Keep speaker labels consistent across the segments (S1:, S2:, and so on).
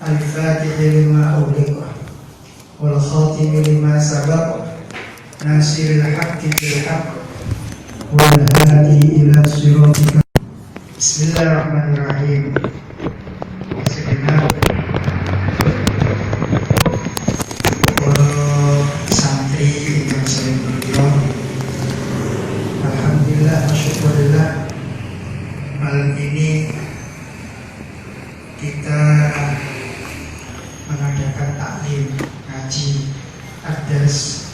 S1: Al-Fatih lima ughliqa wal khatimi lima sabaqa nasiril haqqi bil haqq wal hadi ila siratika. Bismillahirrahmanirrahim. Segenap santri yang sering berjuang, alhamdulillah, syukurillah, malam ini kita mengadakan taklim ngaji ad-dars.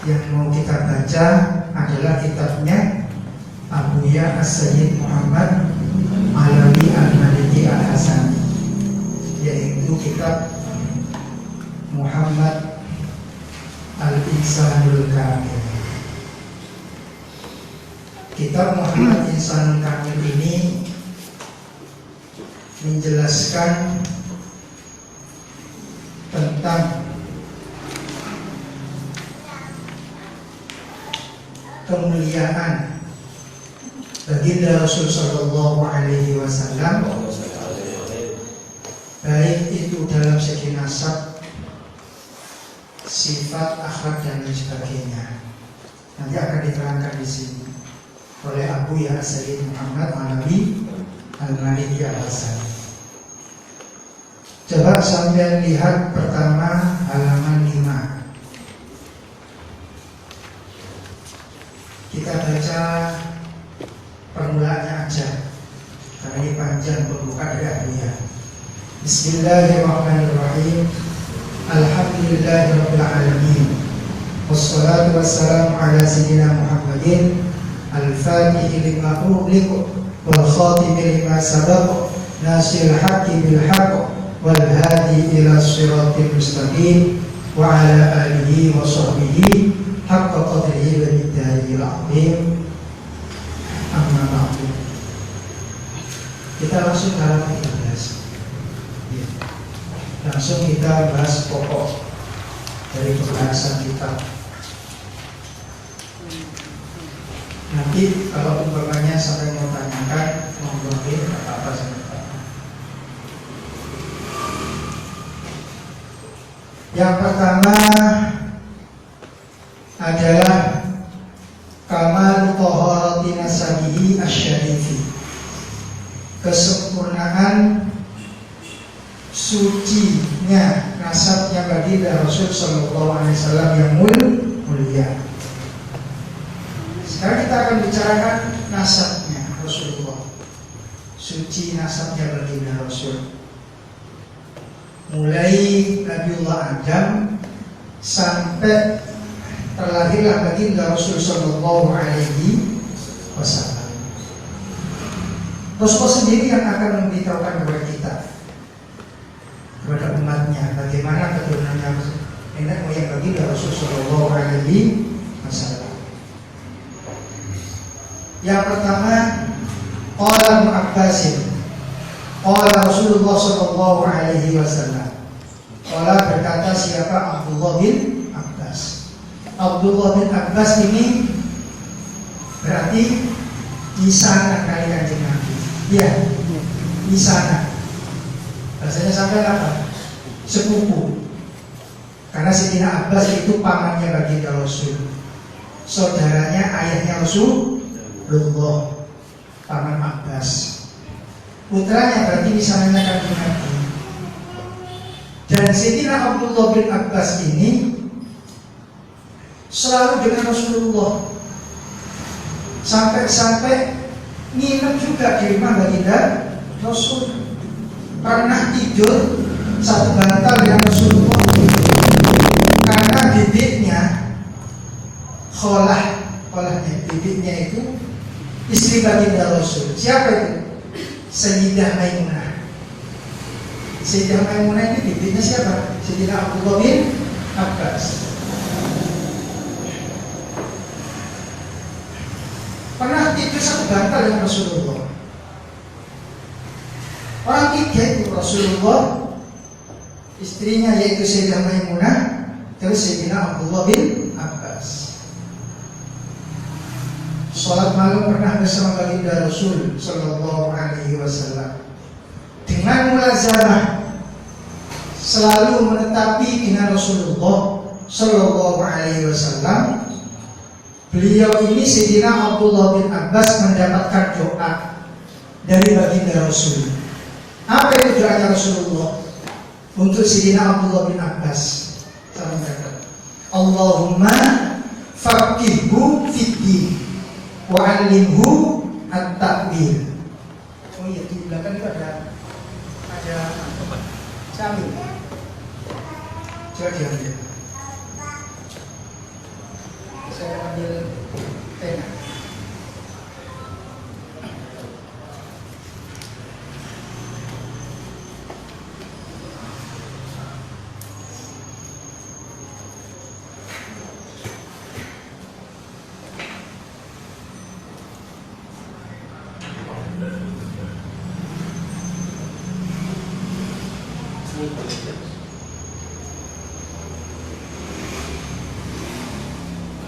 S1: Yang mau kita baca adalah kitabnya Abuya As-Sayyid Muhammad Alawi Al-Maliki Al-Hasan, yaitu kitab Muhammad Al-Insanul Kamil. Kitab Muhammad Insanul Kamil ini menjelaskan tentang kemuliaan baginda Rasul Sallallahu Alaihi Wasallam, baik itu dalam segi nasab, sifat, akhlak dan lain sebagainya. Nanti akan diterangkan di sini oleh Abuya Sayyid Muhammad Alawi Al-Maliki Al-Hasan. Coba sampai lihat pertama halaman 5. Kita baca permulaannya aja, karena ini panjang pembuka dari Abuya. Bismillahirrahmanirrahim. Alhamdulillahirabbil alamin. Wassalatu wassalamu ala sayyidina Muhammadin al-Fatih lima ughliqa wal khatimi lima sabaqa nasiril haqqi bil haqq wal hadi ila siratil mustaqim wa ala alihi wa sahbihi haqqa qadrihi wa miqdarihi al-azim. Amma ba'du. Kita langsung ke halaman 13. Langsung kita bahas pokok dari pembahasan kitab. Nanti kalau umpamanya sampai mau tanyakan, monggo apa saja. Yang pertama adalah kamal taharati nasabihi asyarifi, kesempurnaan sucinya nasabnya baginda Rasul Sallallahu Alaihi Wasallam yang mulia. Sekarang kita akan bicarakan nasabnya Rasulullah, suci nasabnya baginda Rasul, mulai Nabiullah Adam sampai terlahirlah baginda Rasul Sallallahu Alaihi Wasallam. Rasulullah sendiri yang akan memberitahukan kepada kita, kepada umatnya, bagaimana keturunannya nenek moyang baginda Rasul Sallallahu Alaihi Wasallam. Yang pertama, qala Ibnu Abbasin, qala Rasulullah Sallallahu Alaihi Wasallam. Qala berkata siapa? Abdullah bin Abbas. Abdullah bin Abbas ini berarti di sana kali Kanjeng Nabi. Iya, di sana. Rasanya sampai apa? Sepupu. Karena Sayyidina Abbas itu pamannya baginda Rasul, saudaranya ayahnya Rasulullah, paman Abbas. Putranya berarti misalnya Kanjeng Nabi. Dan Sayyidina Abdullah bin Abbas ini selalu dengan Rasulullah, sampai nginep juga di rumah baginda Rasul. Pernah tidur satu bantal dengan Rasulullah, karena bibitnya bibitnya itu istri baginda Rasul. Siapa itu? Sayyidah Maimunah. Sayyidah Maimunah ini bibitnya siapa? Sayyidina Abdullah bin Abbas. Pernah tidur satu bantal dengan Rasulullah. Orang tiga itu Rasulullah, istrinya yaitu Sayyidah Maimunah, terus Sayyidina Abdullah bin Abbas. Sholat malam pernah bersama baginda Rasul Sallallahu Alaihi Wasallam. mulazamah, selalu menetapi dengan Rasulullah Shallallahu Alaihi Wasallam. Beliau ini Sayyidina Abdullah bin Abbas mendapatkan doa dari baginda Rasul. Apa itu doanya Rasulullah untuk Sayyidina Abdullah bin Abbas? Allahumma faqihhu fid-din wa 'allimhu at-ta'wil. Oh iya, di belakang itu ada Sambil. Coba diambil. Saya ambil pena.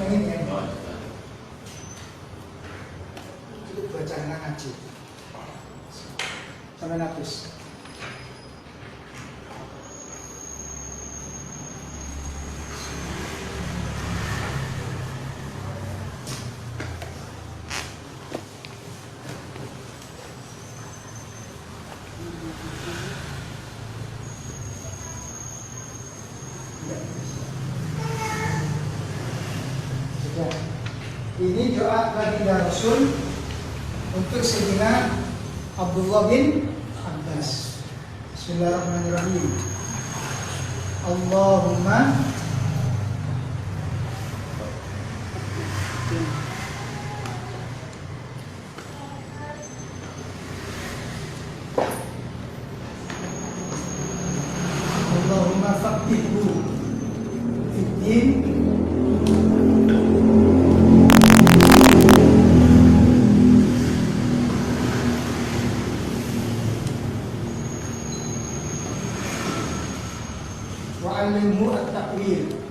S1: Yang ini ya. Cukup baca ngaji. Sampai habis. Ini doa baginda Rasul untuk Sayyidina Abdullah bin Abbas. Bismillahirrahmanirrahim. Allahumma faqihhu fid-din wa 'allimhu at-ta'wil.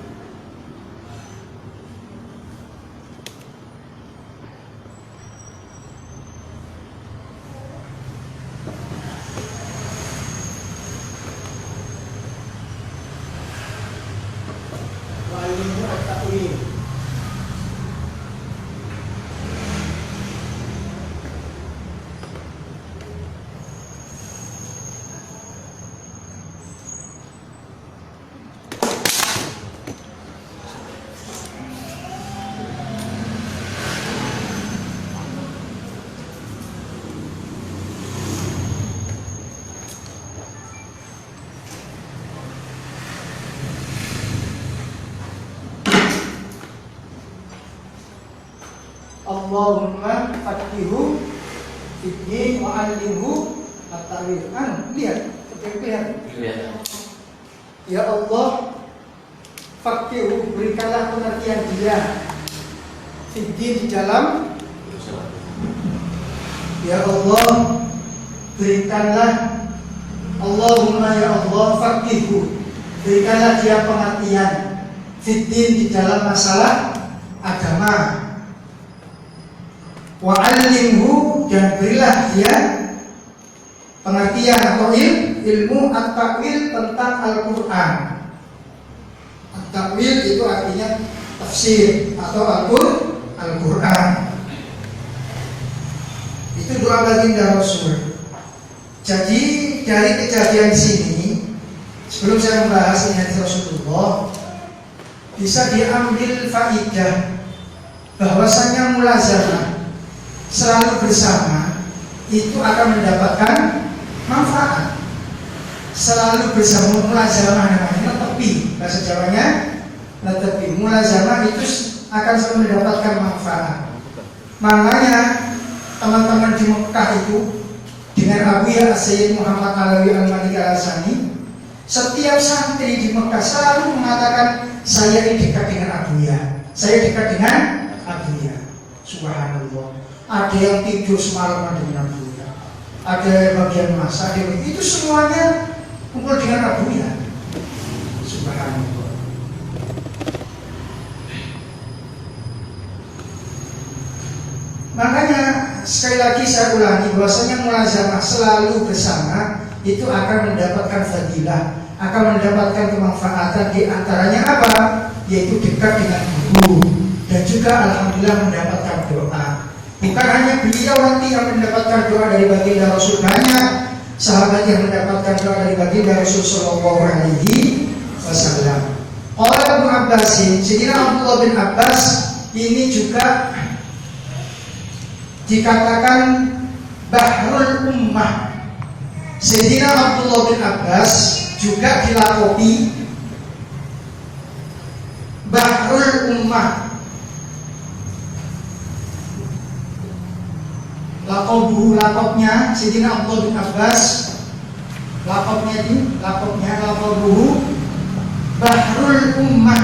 S1: Allahumma faqihhu fid-din wa 'allimhu at-ta'wil. Lihat, lihat. Ya Allah, faqihhu, berikanlah pengertian dia fid-din, di dalam. Ya Allah, berikanlah. Allahumma ya Allah, faqihhu, berikanlah dia pengertian fid-din, di dalam masalah agama. Wa 'allimhu, dan berilah dia pengertian atau ilmu at-ta'wil tentang Al-Quran. At-ta'wil itu artinya tafsir atau Al-Quran. Itu doa baginda Rasul. Jadi dari kejadian sini, sebelum saya membahas ini hadis Rasulullah, bisa diambil faidah bahwasanya mulazamah, selalu bersama, itu akan mendapatkan manfaat. Selalu bersama, mulazamah namanya netepi, bahasa Jawanya netepi. Mulazamah itu akan selalu mendapatkan manfaat. Makanya teman-teman di Mekah itu dengan Abu Ya Sayyid Muhammad Alawi Al-Maliki Al-Hasani, setiap santri di Mekah selalu mengatakan, saya ini dekat dengan Abu Ya, saya dekat dengan Abu Ya. Subhanallah. Ada yang tidur semalam dengan Abu Ya, ada yang bagian masa, itu semuanya kumpul dengan Abu Ya. Subhanallah. Makanya sekali lagi saya ulangi bahwasanya mulazamah selalu bersama itu akan mendapatkan fadilah, akan mendapatkan kemanfaatan. Di antaranya apa? Yaitu dekat dengan guru dan juga alhamdulillah mendapatkan doa. Bukan hanya beliau nanti yang mendapatkan doa dari baginda Rasul, banyak sahabat yang mendapatkan doa dari baginda Rasul Sallallahu Alaihi Wasallam. Oleh Abu Abbasin, Sayyidina Abdullah bin Abbas ini juga dikatakan Bahrul Ummah. Sayyidina Abdullah bin Abbas juga dilakobi Bahrul Ummah. Lakopnya Sayyidina Abdullah bin Abbas, lakobuhu Bahrul Ummah.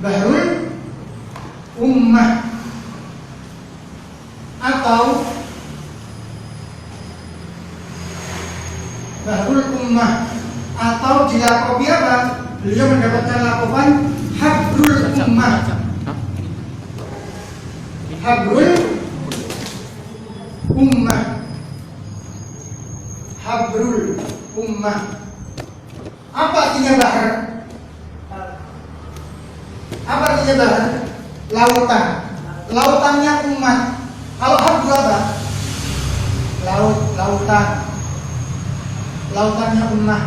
S1: Bahrul Ummah atau Bahrul Ummah atau dilakobi apa? Beliau mendapatkan lakoban Habrul Ummah. Habrul Ummah. Habrul Ummah. Apa artinya bahar? Apa artinya bahar? Lautan. Lautannya umat. Kalau habrul apa? Lautan. Lautannya ummah.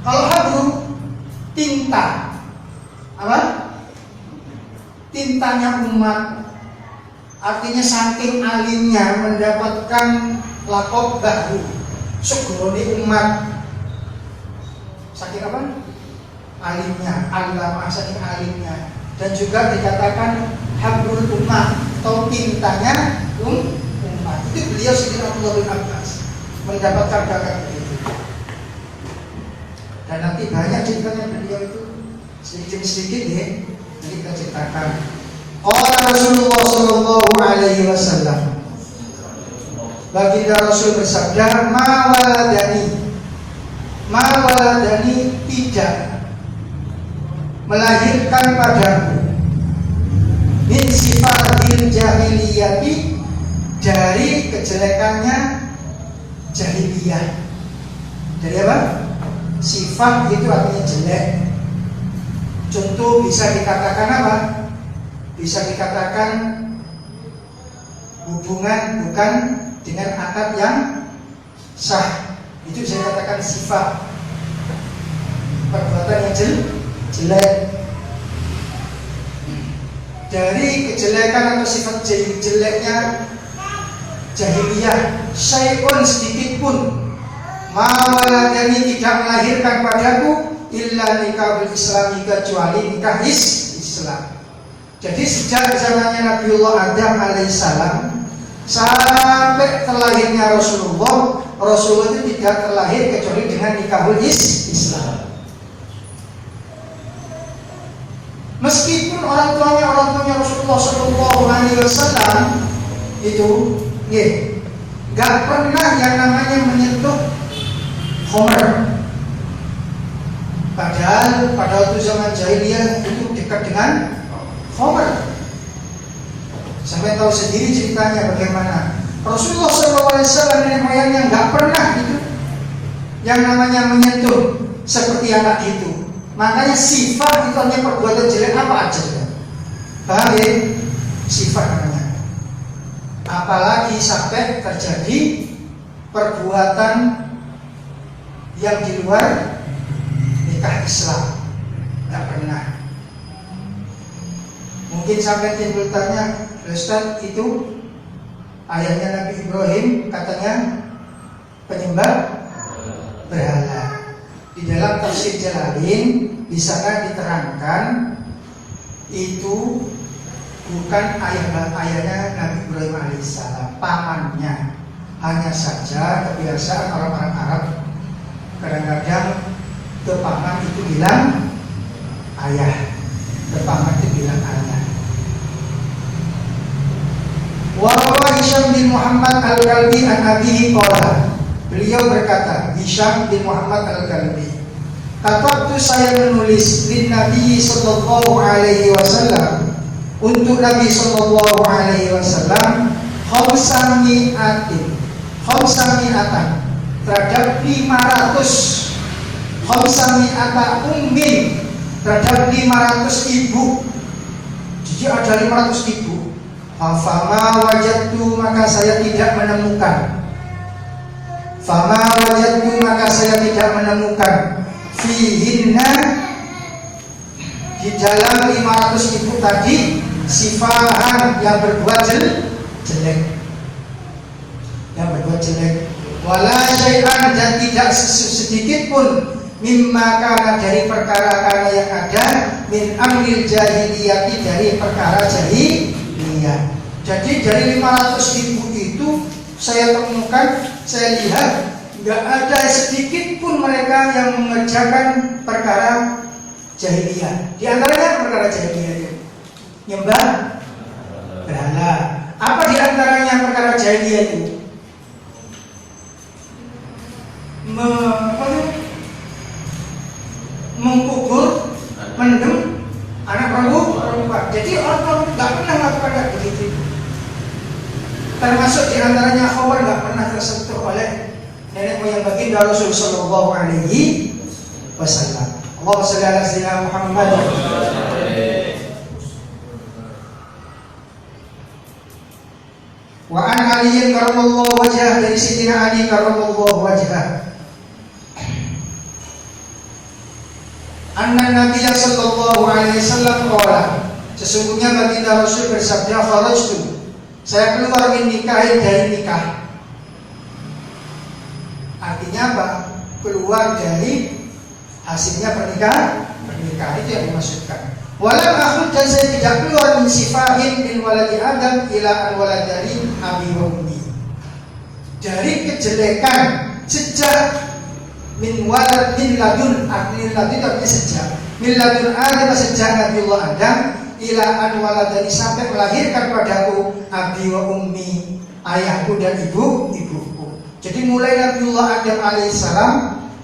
S1: Kalau habrul tinta. Apa? Tintanya umat. Artinya saking alimnya mendapatkan lakop bahu suguroni umat. Saking apa? Alimnya, alama saking alimnya. Dan juga dikatakan habrul ummah atau tintanya umat. Itu beliau Sayyidina Abdullah bin Abbas mendapatkan bakat itu. Dan nanti banyak ceritanya beliau itu, sedikit-sedikit ya, nanti kita ceritakan. Qala Rasulullah sallallahu alaihi wasallam, baginda Rasul bersabda, ma waladani tidak melahirkan padaku min sifatil jahiliyati, dari kejelekannya jahiliyah. Dari apa? Sifat itu artinya jelek. Contoh bisa dikatakan apa? Bisa dikatakan hubungan bukan dengan akad yang sah. Itu bisa dikatakan sifat perbuatan yang jelek. Dari kejelekan atau sifat jeleknya jahiliyah, syai'un sedikit pun, mawaladani tidak melahirkan padaku illa nikahul islami, kecuali nikah Islam. Jadi sejak zamannya Nabiullah Adam alaihissalam sampai terlahirnya Rasulullah itu tidak terlahir kecuali dengan nikahul Islam. Meskipun orang tuanya Rasulullah Shallallahu Alaihi Wasallam itu gak pernah yang namanya menyentuh khamr. Padahal pada waktu zaman jahiliyah itu dekat dengan khamr. Sampai tahu sendiri ceritanya bagaimana Rasulullah SAW nenek moyangnya nggak pernah itu yang namanya menyentuh seperti anak itu. Makanya sifat itu hanya perbuatan jelek apa aja. Paham ya? Sifat namanya. Apalagi sampai terjadi perbuatan yang di luar nikah Islam, nggak pernah. Mungkin sampai timbul tanya, Ustaz, itu ayahnya Nabi Ibrahim katanya penyembah berhala. Di dalam tafsir Jalalain di sana diterangkan itu bukan ayahnya Nabi Ibrahim alaihissalam, pamannya. Hanya saja kebiasaan orang-orang Arab kadang-kadang ke paman itu bilang ayah, ke paman itu bilang ayah. Wa Hisham bin Muhammad al-Kalbi an abihi qala, beliau berkata, Hisham bin Muhammad al-Kalbi, katabtu, saya menulis lin Nabi sallallahu alaihi wasallam, untuk Nabi Sallallahu Alaihi Wasallam khamsami'atan terhadap 500 khamsami'ata ummin terhadap 500 ibu. Jadi ada 500 ibu. Fama wajadtu maka saya tidak menemukan. Fihinna di dalam 500 ibu tadi sifahan yang berbuat jelek. Wala syai'an dan tidak sedikit pun mimma kana dari perkara-perkara yang ada min amril jahiliyati dari perkara jahiliyah. Jadi dari 500 ibu itu saya temukan, saya lihat nggak ada sedikit pun mereka yang mengerjakan perkara jahiliyah. Di antaranya perkara jahiliyah itu nyembah berhala. Apa di antaranya perkara jahiliyah itu? Mengkubur, mendem anak perempuan. Jadi orang nggak pernah melakukan begitu. Termasuk di antaranya khabar nggak pernah tersentuh oleh nenek moyang baginda Rasul Sallallahu Alaihi Wasallam. Allahumma shalli ala sayyidina Muhammad. Wa an Ali karramallahu wajhah, dari Sayyidina Ali karramallahu wajhah. Anna Nabiya sallallahu alaihi wasallam qala, sesungguhnya baginda Rasul bersabda, kharajtu, saya keluar min nikahin, dari nikah. Artinya apa? Keluar dari hasilnya pernikahan itu yang dimaksudkan. Walam akhud, dan saya tidak keluar min sifahin min waladi Adam ila an waladari abi wa ummi, dari kejelekan sejak min ladun artinya sejak min ladun Adam, sejak Nabiullah Adam ila an waladani, sampai melahirkan padaku abi wa ummi, ayahku dan ibuku. Jadi mulai Nabiullah Adam alaihissalam,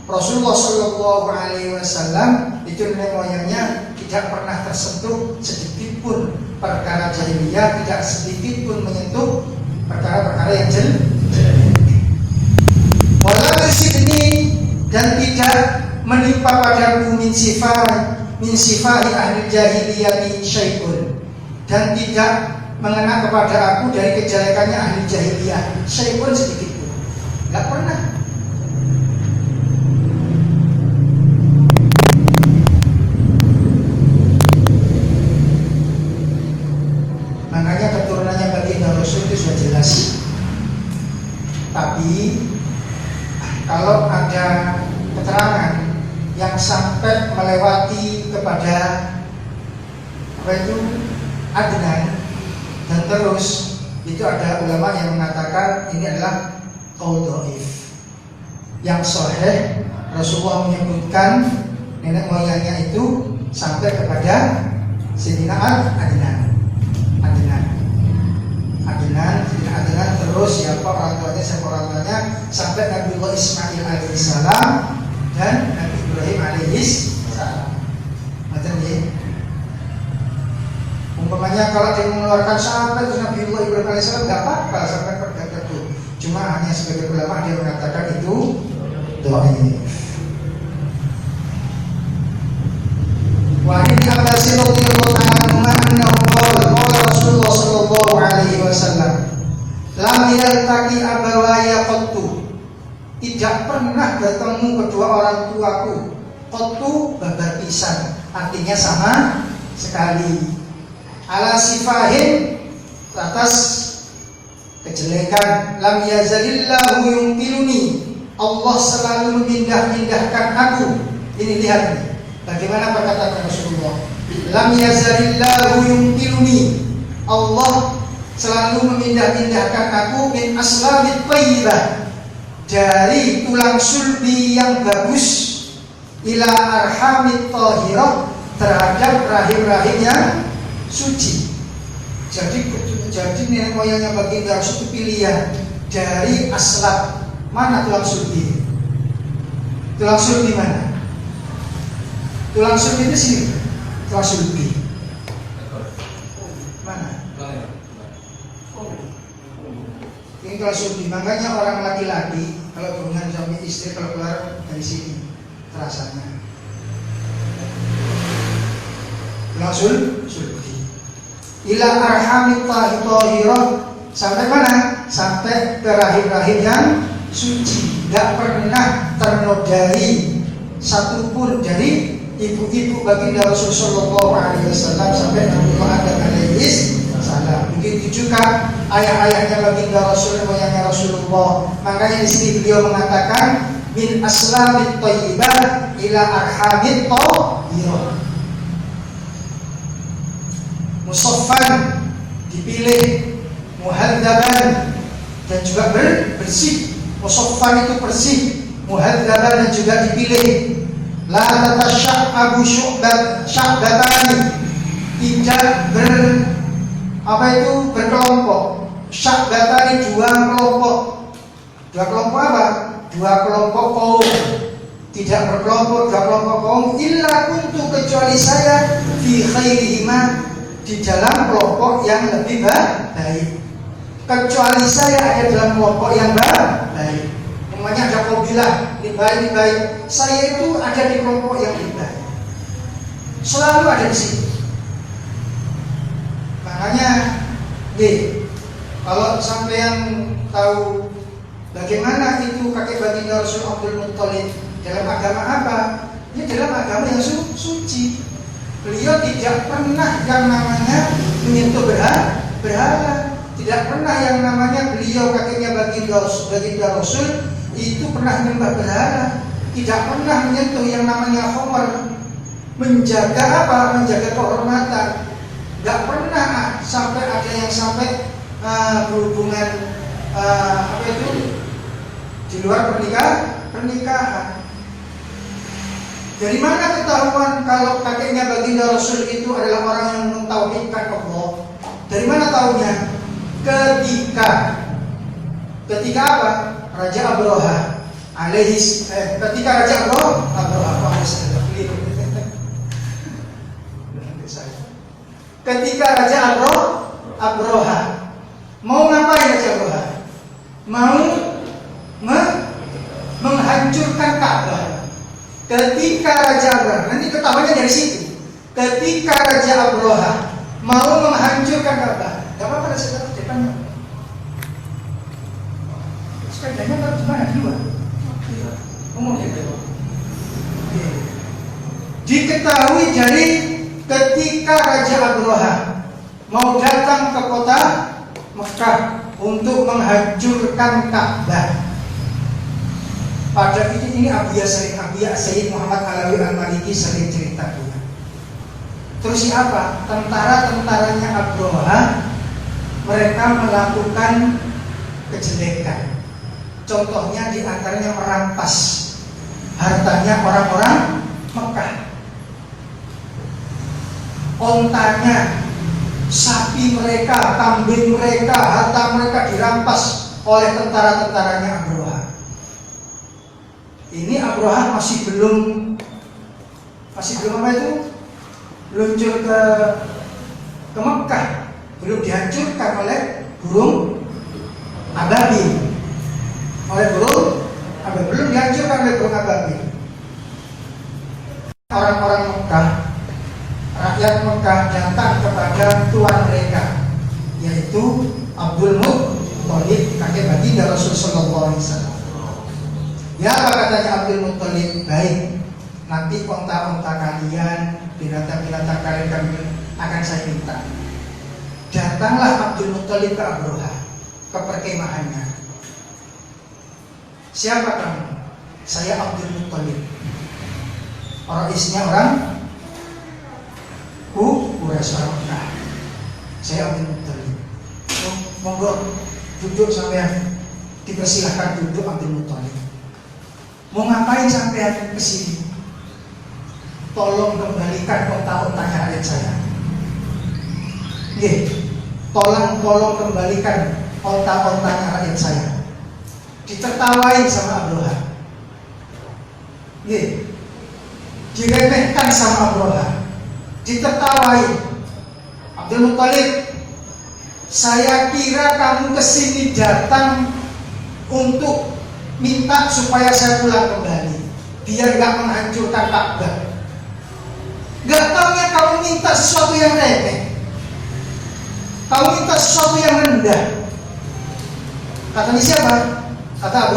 S1: Rasulullah Sallallahu Alaihi Wasallam itu nenek moyangnya tidak pernah tersentuh sedikit pun perkara jahiliyah, tidak sedikit pun menyentuh perkara-perkara yang jelek. Wala ini, dan tidak menimpa padaku min sifahi ahli jahiliyati syai'un, dan tidak mengena kepada aku dari kejelekannya ahli jahiliyah syai'un sedikit pun, nggak pernah. Makanya keturunannya baginda Rasul itu sudah jelas. Tapi kalau ada keterangan yang sampai melewati kepada Adnan dan terus, itu ada ulama yang mengatakan ini adalah qaul dhaif. Yang sahih, Rasulullah menyebutkan nenek moyangnya itu sampai kepada Sayyidina Adnan, terus siapa orang tuanya sampai Nabiullah Ismail alaihissalam dan Nabi Ibrahim alaihissalam. Macam ini. Umpamanya kalau dia mengeluarkan sampai terus Nabiullah Ibrahim alaihissalam nggak apa-apa sampai perkata itu. Cuma hanya sebagai ulama dia mengatakan itu dhaif. Wa ini Abbasin radhiyallahu ta'ala anhu Rasulullah sallallahu alaihi wasallam, lam yaltaqi abawaya qattu, tidak pernah bertemu kedua orang tuaku, qattu babar pisan, artinya sama sekali, ala sifahin, atas kejelekan, lam yazalillahu yumtiluni, Allah selalu memindah-mindahkan aku. Ini lihat nih, bagaimana perkataan Rasulullah, lam yazalillahu yumtiluni, Allah selalu memindah-mindahkan aku min aslamit thayyibah, dari tulang sulbi yang bagus, ila arhamit thahirah, terhadap rahim-rahim yang suci. Jadi nenek moyangnya baginda Rasul itu pilihan dari aslab. Mana tulang sulbi? Tulang sulbi mana? Tulang sulbi itu sini. Tulang sulbi. kalau sulbi. Makanya orang laki-laki kalau hubungan suami istri kalau keluar dari sini terasanya langsung sulbi. Ila arhamit tahirah, sampai mana? Sampai ke rahim-rahim yang suci, tidak pernah ternodai satupun dari ibu-ibu baginda Rasulullah SAW sampai Nabi Adam alaihi salam. Begitu juga ayah-ayahnya baginda Rasul, moyangnya Rasulullah. Makanya di sini beliau mengatakan min aslamit thayyibah ila arhamit thahirah. Musaffan dipilih, muhadzaban dan juga bersih. Musaffan itu bersih, muhadzaban dan juga dipilih. La tatasyabu sya'batani, tidak berkelompok. Sya'batani dua kelompok. Dua kelompok apa? Dua kelompok kaum. Tidak berkelompok dua kelompok kaum illa kuntu, kecuali saya fi khairihima, di dalam kelompok yang lebih baik. Kecuali saya ada dalam kelompok yang baik. Namanya ada kabilah ini baik. Saya itu ada di kelompok yang lebih baik. Selalu ada di sini. Makanya, kalau sampean tahu bagaimana itu kakek baginda Rasul Abdul Muttalib dalam agama apa? Ini dalam agama yang suci. Beliau tidak pernah yang namanya menyentuh berhala. Tidak pernah yang namanya beliau kakeknya baginda Rasul itu pernah menyembah berhala. Tidak pernah menyentuh yang namanya khamar. Menjaga apa? Menjaga kehormatan. Tidak pernah sampai ada yang sampai berhubungan di luar pernikahan. Dari mana ketahuan kalau kakeknya baginda Rasul itu adalah orang yang mentauhidkan Allah? Dari mana tahunya? Ketika apa? Raja Abroha ketika Raja Abroha ketika Raja Abroha mau ngapain Raja Abroha? Mau menghancurkan Ka'bah. Ketika Raja Abroha, nanti ketahuannya dari situ. Ketika Raja Abroha mau menghancurkan Ka'bah, gak apa-apa, ada sesuatu depannya. Sepedanya taruh di mana? Di luar. Ngomong gitu. Diketahui dari ketika Raja Abroha mau datang ke kota Mekah untuk menghancurkan Ka'bah. Pada ini Abiya Sayyid Muhammad Alawi Al-Maliki sering cerita. Terus siapa? Tentara-tentaranya Abroha, mereka melakukan kejelekan. Contohnya diantaranya merampas hartanya orang-orang Mekah, ontanya, sapi mereka, kambing mereka, harta mereka dirampas oleh tentara-tentaranya Abroha. Ini Abroha masih belum apa itu? Luncur ke Mekah, belum dihancurkan oleh burung ababil. Belum dihancurkan oleh burung ababil. Orang-orang Mekah, rakyat Mekah datang kepada tuan mereka, yaitu Abdul Muttalib, kakek baginda Rasul sallallahu alaihi wasallam. Ya, apa katanya Abdul Muttalib? Baik, nanti onta-onta kalian, binatang-binatang kalian akan saya minta. Datanglah Abdul Muttalib ke Abroha, ke perkemahannya. Siapa kamu? Saya Abdul Muttalib. Orang isinya orang Quraisy, orang Mekah. Saya Abdul Muttalib. Monggo duduk sampean. Dipersilahkan duduk Abdul Muttalib. Mau ngapain sampean kesini? Tolong kembalikan onta-ontanya ayat saya. Tolong kembalikan onta-ontanya rakyat saya. Ditertawain sama Abroha. Diremehkan sama Abroha. Ditertawain. Abdul Muttalib Saya kira kamu kesini datang untuk minta supaya saya pulang kembali, biar gak menghancurkan Ka'bah. Gak taunya kamu minta sesuatu yang remeh, kamu minta sesuatu yang rendah. Katanya siapa? Kata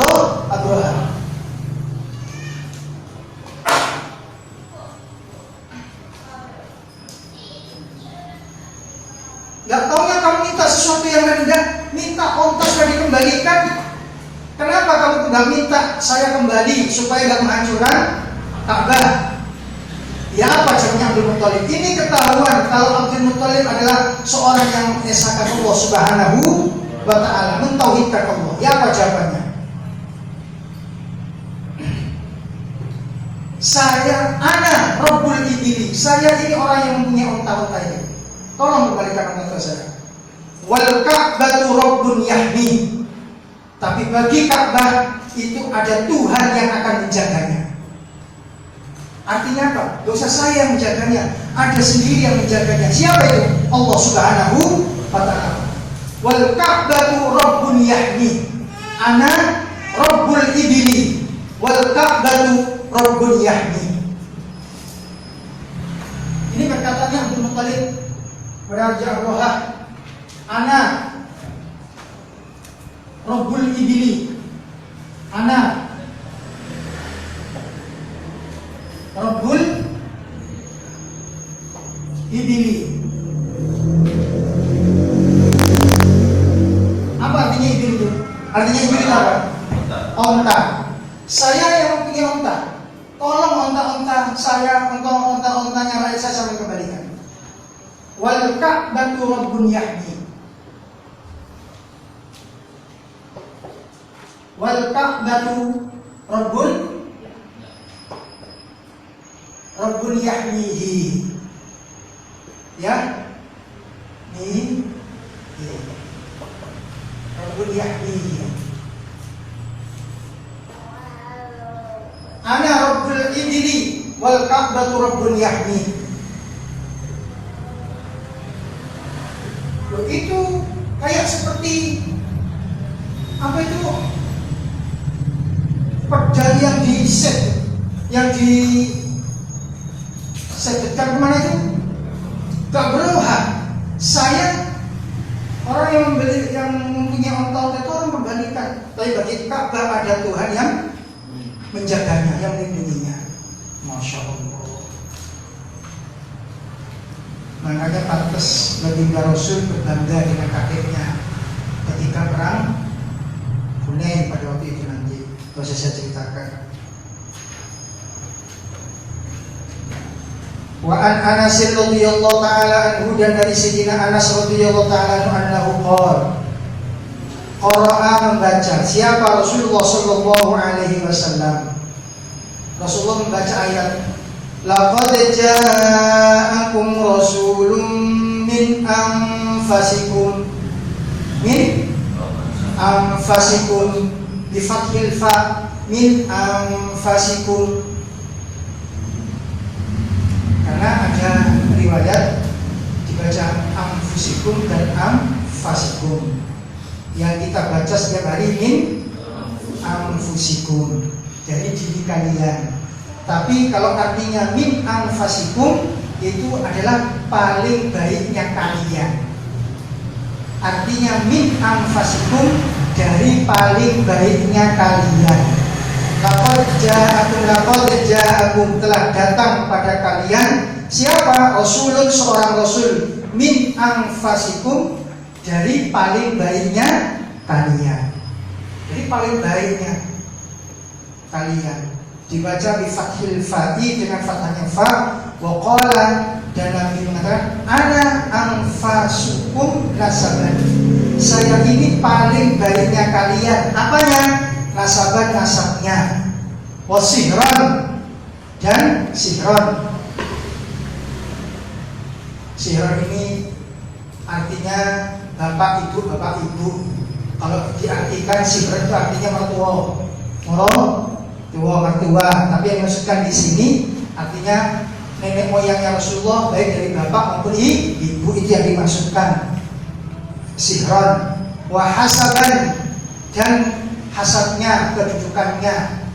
S1: Abraham. Gak taunya kamu minta sesuatu yang rendah, minta onta sudah dikembalikan. Kenapa kamu tidak minta saya kembali supaya gak menghancurkan Ka'bah? Ya apa jawabnya Abdul Muthalib? Ini ketahuan kalau Abdul Muthalib adalah seorang yang mengesahkan Allah Subhanahu wa ta'ala, mentauhidkan Allah. Ya apa jawabannya? Ana Rabbul Ibili. Saya ini orang yang mempunyai onta-onta ini. Tolong kembalikan onta saya. Wal Ka'batu Rabbun Yahmi. Tapi bagi Ka'bah itu ada Tuhan yang akan menjaganya. Artinya apa? Dosa saya yang menjaganya, ada sendiri yang menjaganya. Siapa itu? Allah Subhanahu wa ta'ala. Wal Ka'batu Rabbun Yahmi. Ana Rabbul Ibili. Wal Ka'batu Rabbun Yahmi. Ini perkataannya Abdul Muthalib pada Ja'rohah. Ana Rabbul Ibili. Ana Rabbul Ibili. Apa artinya ibili itu? Artinya ibili itu apa? Onta. Saya yang mempunyai onta. Tolong onta-onta saya, onta-ontanya rakyat saya kembalikan. Wal Ka'batu Rabbun Yahmi. Wal Ka'batu Rabbun Yahmihi. Ya, ini Rabbun Yahmihi. Ana Rabbul Ibili wal Ka'batu Rabbun Yahmi. Loh, itu kayak seperti apa itu? Pedang yang disetkan kemana itu? Gak beruhan. Saya orang yang mempunyai onta itu orang membalikan. Tapi bagi Ka'bah ada Tuhan yang menjaganya, yang melindunginya. Masya Allah. Makanya pantas baginda Rasul berbangga dengan kakeknya ketika perang Hunain pada waktu itu nanti. Bisa saya ceritakan. Wa an Anas radhiyallahu taala anhu, dan dari Sayyidina Anas radhiyallahu taala anhu qara'a membaca. Siapa? Rasulullah sallallahu alaihi wasallam. Rasulullah membaca ayat laqad ja'akum rasulun min anfasikum bi fathil fa min anfasikum. Karena ada riwayat dibaca anfusikum dan anfasikum. Yang kita baca setiap hari min anfusikum, jadi diri kalian. Tapi kalau artinya min anfasikum itu adalah paling baiknya kalian. Artinya min anfasikum, dari paling baiknya kalian. Laqad ja'akum telah datang pada kalian. Siapa? Rasulun, seorang rasul, min anfasikum, dari paling baiknya kalian. Jadi paling baiknya kalian. Dibaca bi fathil fa'i, dengan fathahnya fa. Wa qala, dan Nabi mengatakan ana anfasukum nasaban. Saya ini paling baiknya kalian. Apanya? Nasaban, nasabnya. Wa sihran, dan sihran. Sihran ini artinya bapak ibu. Kalau diartikan sihran itu artinya mertua. Mertua. Tapi yang dimaksudkan di sini artinya nenek moyangnya Rasulullah, baik dari bapak maupun ibu, itu yang dimaksudkan. sihron, wa hasaban, dan hasabnya, kedudukannya.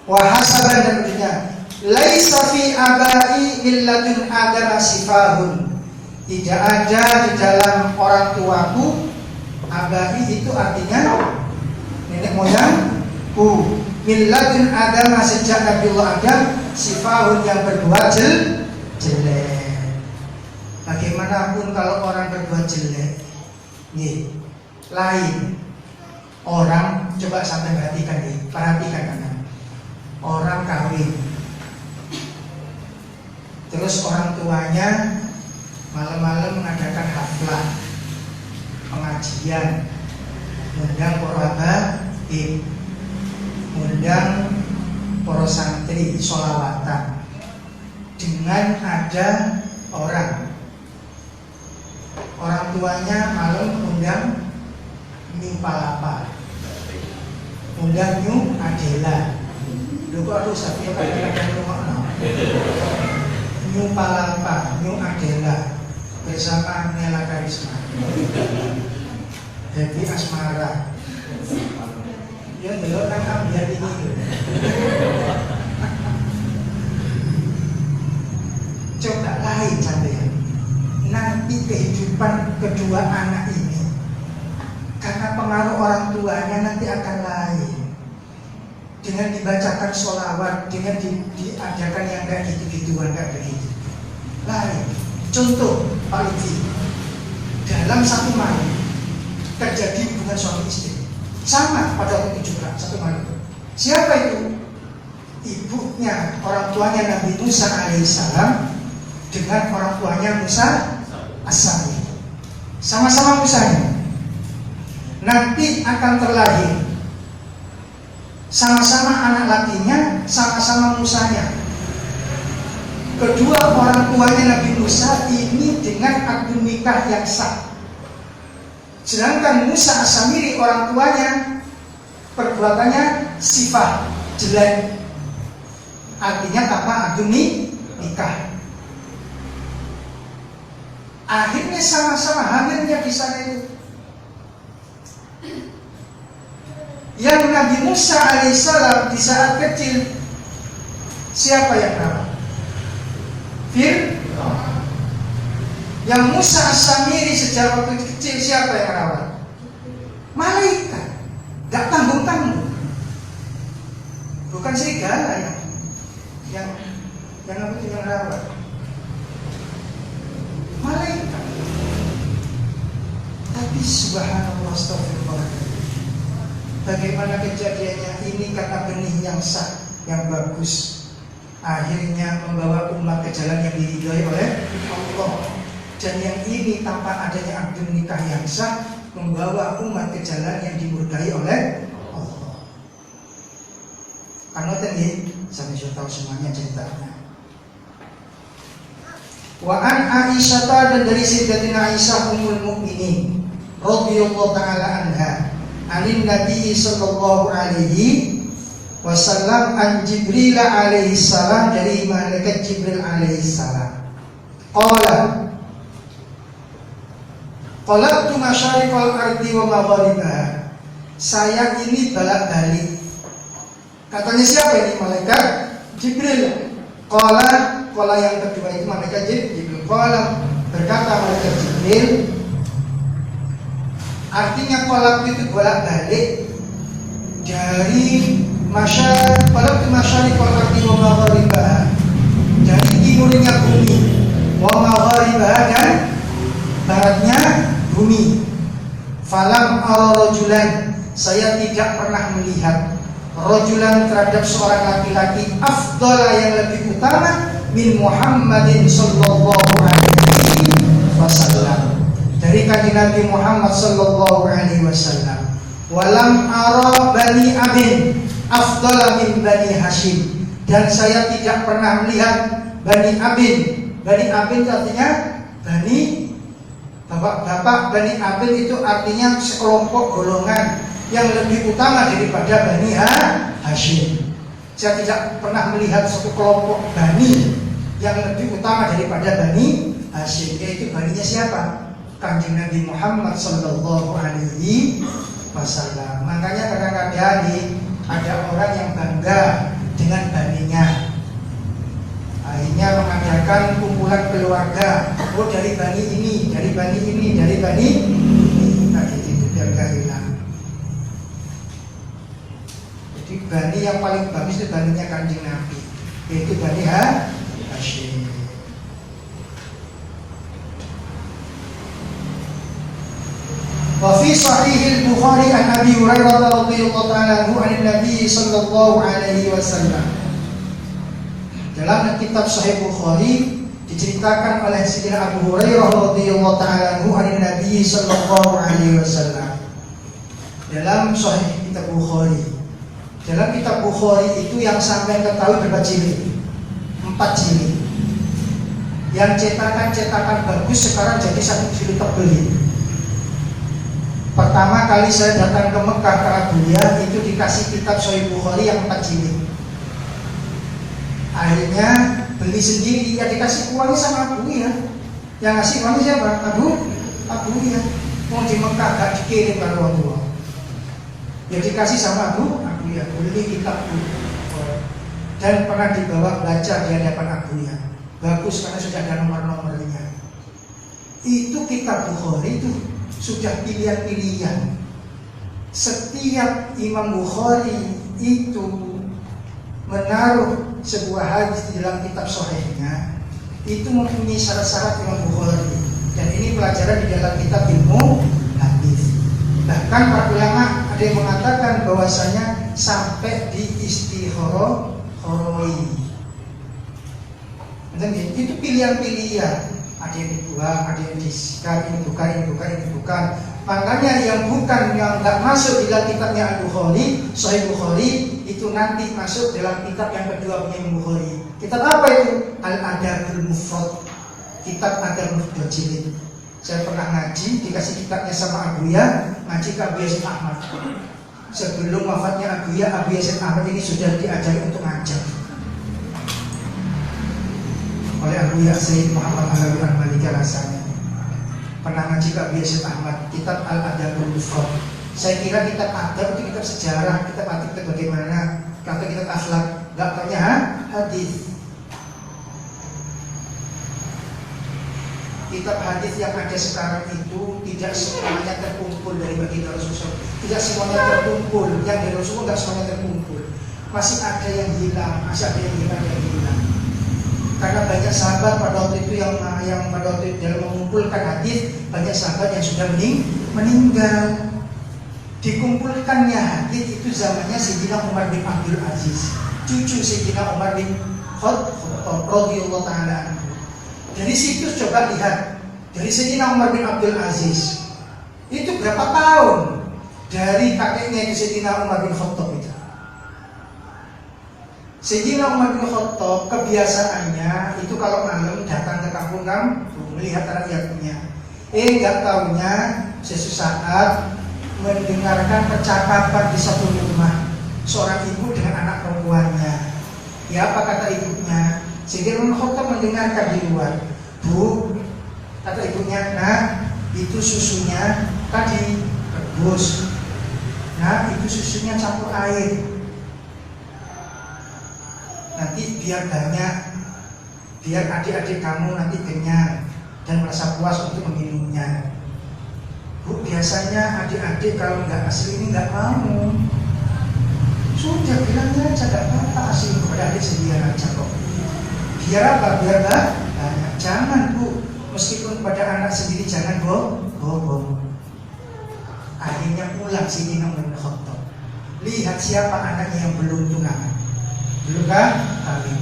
S1: Wa hasaban dan kedudukannya. Laisa fi abai illatun adama sifahun. Tidak ada di dalam orang tuaku. Abai itu artinya nenek moyangku. Millatun adama, sejak Nabi Allah Adam, sifahun yang berbuat jelek. Bagaimanapun kalau orang berbuat jelek, nih, lain orang, coba sampai perhatikan kan. Orang kawin, terus orang tuanya malam-malam mengadakan haflah pengajian, undang para habaib, undang para santri sholawatan, dengan ada orang tuanya malam undang New Palapa, undang New Adela. Lho kok aduh sapi kadang-kadang rumah New Palapa, New Adela bersama Nela Karisma, Happy Asmara. Ya delok nang ambiar ini. Coba lain sampean. Nanti kehidupan kedua anak ini karena pengaruh orang tuanya nanti akan lain. Dengan dibacakan sholawat, dengan diadakan yang kayak gitu-gituan, kayak begitu. Lain. Contoh Pak Lutfi, dalam satu malam terjadi hubungan suami istri, sama pada waktu itu juga satu malam itu. Siapa itu? Ibunya, orang tuanya Nabi Musa alaihissalam dengan orang tuanya Musa as-Samiri, sama-sama Musanya. Nanti akan terlahir sama-sama anak lakinya, sama-sama Musanya. Kedua orang tuanya Nabi Musa ini dengan akad nikah yang sah. Sedangkan Musa as-Samiri orang tuanya perbuatannya sifah, jelek. Artinya tanpa akad nikah. Akhirnya sama-sama hamilnya di sana itu. Yang Nabi Musa alaihissalam di saat kecil, siapa yang rawat? Fir'aun. Yang Musa as-Samiri sejak waktu kecil, siapa yang rawat? Malaikat. Gak tanggung-tanggung. Bukan serigala yang rawat. Malaikat. Tapi subhanallah, astagfirullah, bagaimana kejadiannya ini karena benih yang sah, yang bagus, akhirnya membawa umat ke jalan yang diridhoi oleh Allah. Dan yang ini tanpa adanya akad nikah yang sah, membawa umat ke jalan yang dimurkai oleh Allah. Karena tadi saya sudah tahu semuanya ceritanya. Wa an Aisyah, dan dari Sayyidatina Aisyah ummul mukminin radhiyallahu taala anha, anin Nabi sallallahu alaihi wasallam an Jibril alaihi salam, dari malaikat Jibril alaihi salam. Qalabtu masyariqal ardi wa magharibaha. Saya ini balak-balik. Katanya siapa ini? Malaikat Jibril. Qala yang kedua itu malaikat Jibril. Qala, berkata malaikat Jibril, artinya qalab itu bolak-balik dari masyariqal ardi wa magharibaha, dari timurnya bumi, wa magharibaha, dan baratnya bumi. Falam ara rajulan, saya tidak pernah melihat rajulan, terhadap seorang laki-laki, afdala, yang lebih utama, min Muhammadin sallallahu alaihi wasallam, dari kanjeng Nabi Muhammad sallallahu alaihi wasallam. Walam ara bani Abin afdala min bani Hashim, dan saya tidak pernah melihat bani Abin. Bani Abin artinya bani bapak-bapak. Bani Abin itu artinya sekelompok golongan yang lebih utama daripada bani Hashim. Saya tidak pernah melihat satu kelompok bani yang lebih utama daripada Bani Hashim, yaitu baninya siapa? Kanjeng Nabi Muhammad Sallallahu Alaihi Wasallam. Makanya kadang-kadang ada orang yang bangga dengan baninya, akhirnya mengadakan kumpulan keluarga. Oh, dari bani ini, dari bani ini, dari bani ini. Nah, itu biar gak hilang. Jadi bani yang paling bagus itu baninya Kanjeng Nabi, yaitu Bani Hashim. Wa fi sahih al-Bukhari an Abi Hurairah radhiyallahu ta'ala anhu an Nabi sallallahu alaihi wasallam. Dalam kitab Sahih Bukhari diceritakan oleh Sayyidina Abu Hurairah radhiyallahu ta'ala anhu an Nabi sallallahu alaihi wasallam. Dalam Sahih kitab Bukhari. Dalam kitab Bukhari itu yang sampai ketahui berapa jilid? 4 jilid. Yang cetakan bagus sekarang jadi 1 jilid tebel. Pertama kali saya datang ke Mekah ke Abuya, itu dikasih kitab Sahih Bukhari yang 4 jilid. Akhirnya beli sendiri, ya dikasih uangnya sama Abuya. Yang ngasih uangnya siapa? Abuya. Mau di Mekah gak dikirim ke orang tua, ya dikasih sama Abuya. Beli kitab dan pernah dibawa baca di hadapan Abuya. Bagus karena sudah ada nomor-nomornya. Itu kitab Bukhari itu sudah pilihan-pilihan. Setiap Imam Bukhari itu menaruh sebuah hadis di dalam kitab sahihnya, itu mempunyai syarat-syarat Imam Bukhari. Dan ini pelajaran di dalam kitab ilmu hadis. Bahkan para ulama ada yang mengatakan bahwasanya sampai di istikharoi. Itu pilihan-pilihan. Ada yang dibuang, ada yang disikat, ini bukan, ini bukan, ini bukan. Makanya yang bukan, yang nggak masuk di dalam kitabnya Al-Bukhari, Sahih Bukhari, itu nanti masuk dalam kitab yang kedua punya Bukhari. Kitab apa itu? Al-Adabul Mufrad. Kitab Adabul Mufrad jilid. Saya pernah ngaji, dikasih kitabnya sama Abuya, ngaji ke Abu Yazid Ahmad. Sebelum wafatnya Abu Yazid Ahmad ini sudah diajari untuk ngajar oleh Abu Yazid Muhammad Alawi Al-Maliki rasanya. Pernah ngaji ke Abu Yazid Ahmad, kitab Al-Adabul Mufrad. Saya kira kitab adab itu kitab sejarah, kitab adab itu bagaimana, kata kitab akhlak, gak tanya hadis. Kitab hadis yang ada sekarang itu tidak semuanya terkumpul dari baginda Rasulullah. Tidak semuanya terkumpul, yang dari Rasulullah gak semuanya terkumpul. Masih ada yang hilang, masih ada yang hilang. Karena banyak sahabat pada waktu itu yang pada waktu itu dalam mengumpulkan hadis, banyak sahabat yang sudah meninggal. Dikumpulkannya hadis itu zamannya Sayyidina Umar bin Abdul Aziz, cucu Sayyidina Umar bin Khattab radhiyallahu ta'ala anhu. Dari situ coba lihat, dari Sayyidina Umar bin Abdul Aziz itu berapa tahun dari kakeknya itu Sayyidina Umar bin Khattab itu. Sayyidina Umar bin Khattab kebiasaannya itu kalau malam datang ke kampung melihat rakyatnya. Enggak tahunya sesaat mendengarkan percakapan di satu rumah seorang ibu dengan anak perempuannya. Ya, apa kata ibunya? Sayyidina Umar bin Khattab mendengarkan di luar. Bu, kata ibunya, nah itu susunya tadi rebus. Nah itu susunya campur air. Nanti biar banyak, biar adik-adik kamu nanti kenyang dan merasa puas untuk meminumnya. Bu, biasanya adik-adik kalau nggak asli ini nggak mau. Sudah bilangnya aja, nggak apa-apa, asli kepada adik sedia aja kok. Biar apa? Biar banyak. Jangan Bu, meskipun pada anak sendiri jangan bohong. Akhirnya pulang Sayyidina Umar bin Khattab. Lihat siapa anaknya yang belum tunangan. Belum kan? Kawin.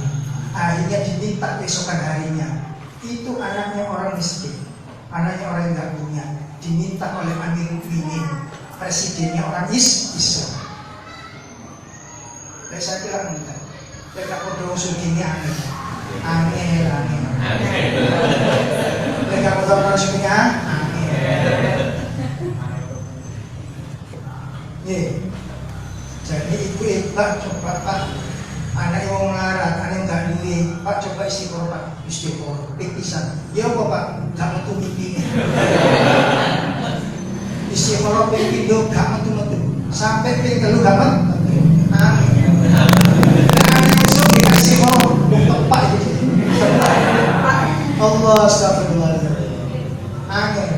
S1: Akhirnya diminta besokan harinya. Itu anaknya orang miskin, anaknya orang yang nggak punya, diminta oleh Amirul Mukminin, presidennya orang Islam. Saya bilang enggak. Saya nggak perlu usul gini aneh. Saya nggak perlu usul gini aneh. Jadi ibu Pak coba Pak, anak yang mau melarat, anak yang nggak duit, Pak coba istiqoroh Pak. loro ping pindho gak metu-metu. Sampai ping 3 gak metu. Angin. Angin iso dikasih horor tepak iki. Allah astagfirullahaladzim. Angin.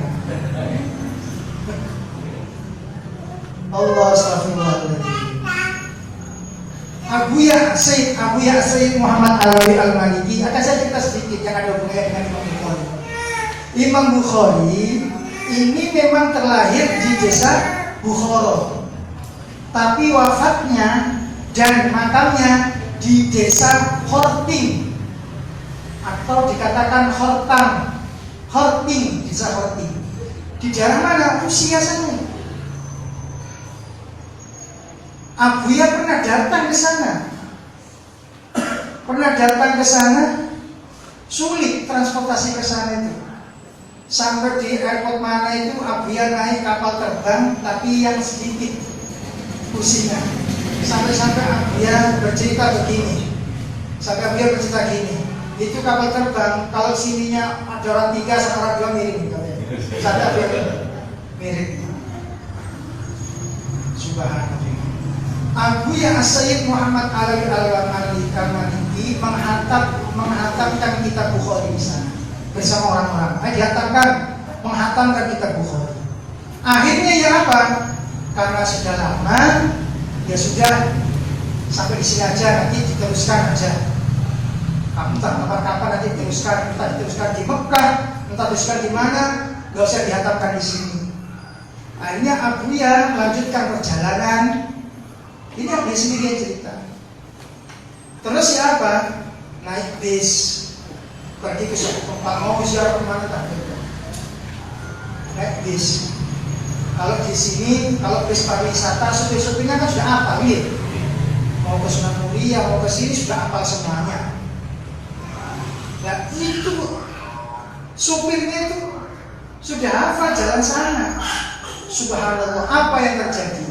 S1: Allah astagfirullahaladzim. Abu Ya'said Muhammad Alawi Al-Maliki. Akan saya cerita sedikit yang ada hubungannya dengan Imam Bukhari. Imam Bukhari ini memang terlahir di desa Bukhara, tapi wafatnya dan makamnya di desa Horting atau dikatakan Hortang. Horting, desa Horting. Di daerah mana? Rusia sana. Abuya pernah datang ke sana. Sulit transportasi ke sana itu. Sampai di airport mana itu Abuya naik kapal terbang, tapi yang sedikit kursinya. Sampai Abuya bercerita begini. Itu kapal terbang, kalau sininya ada orang 3 sama orang 2 mirip. Sampai Abuya mirip. Subhanallah. Abu Ya'said Muhammad Alawi Al-Maliki menghantamkan kitab Bukhari di sana bersama orang-orang. Dihantamkan menghantamkan kitab Bukhari. Akhirnya ya apa? Karena sudah lama, ya sudah sampai di sini aja, nanti diteruskan aja. Entah kapan nanti diteruskan, entah diteruskan di Mekah, entah diteruskan di mana, gak usah dihantamkan di sini. Akhirnya Abu Ya melanjutkan perjalanan. Ini yang dia sendiri yang cerita. Terus siapa? Naik bis, pergi ke suatu tempat, mau ke ziarah kemana tak? Naik bis. Kalau di sini, kalau bis pariwisata, supir-supirnya kan sudah hafal, gitu. Mau ke Sunan Muria, mau ke sini sudah hafal semuanya. Nah itu supirnya itu sudah hafal jalan sana. Subhanallah, apa yang terjadi?